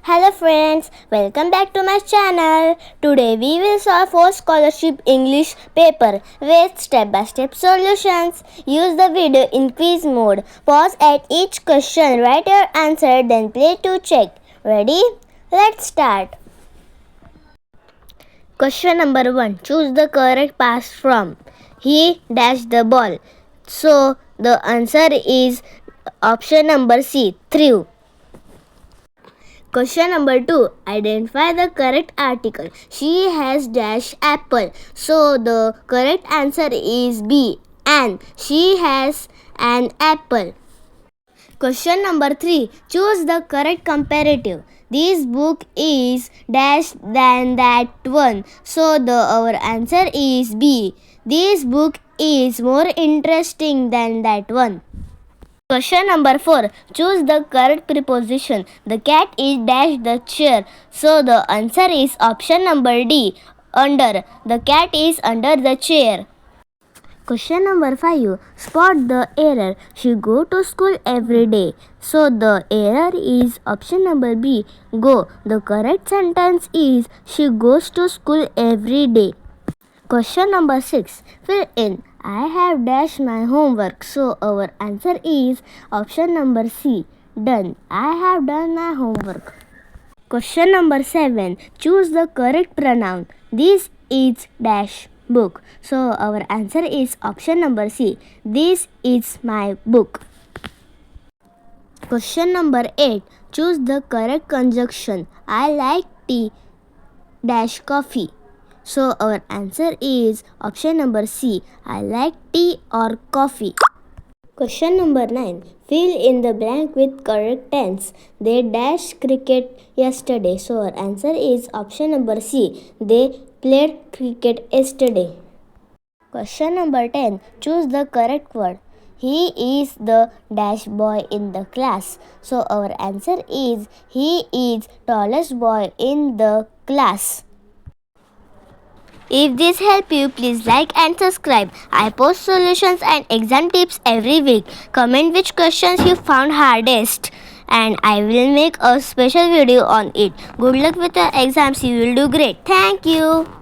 Hello friends, welcome back to my channel. Today we will solve 4 scholarship English paper with step-by-step solutions. Use the video in quiz mode. Pause at each question, write your answer, then play to check. Ready? Let's start. Question number 1. Choose the correct pass from. He dashed the ball. So the answer is option number C, threw. Question number 2. Identify the correct article. She has dash apple. So the correct answer is B, an. She has an apple. Question number 3. Choose the correct comparative. This book is dash than that one. So our answer is B. This book is more interesting than that one. Question number 4. Choose the correct preposition. The cat is dash the chair. So the answer is option number D, under. The cat is under the chair. Question number 5. Spot the error. She go to school every day. So the error is option number B, go. The correct sentence is she goes to school every day. Question number 6. Fill in. I have dashed my homework. So our answer is option number C, done. I have done my homework. Question number 7. Choose the correct pronoun. This is dash book. So our answer is option number C. This is my book. Question number 8. Choose the correct conjunction. I like tea dash coffee. So our answer is option number C. I like tea or coffee. Question number 9. Fill in the blank with correct tense. They dash cricket yesterday. So our answer is option number C. They played cricket yesterday. Question number 10. Choose the correct word. He is the dash boy in the class. So our answer is he is tallest boy in the class. If this helped you, please like and subscribe. I post solutions and exam tips every week. Comment which questions you found hardest and I will make a special video on it. Good luck with your exams. You will do great. Thank you.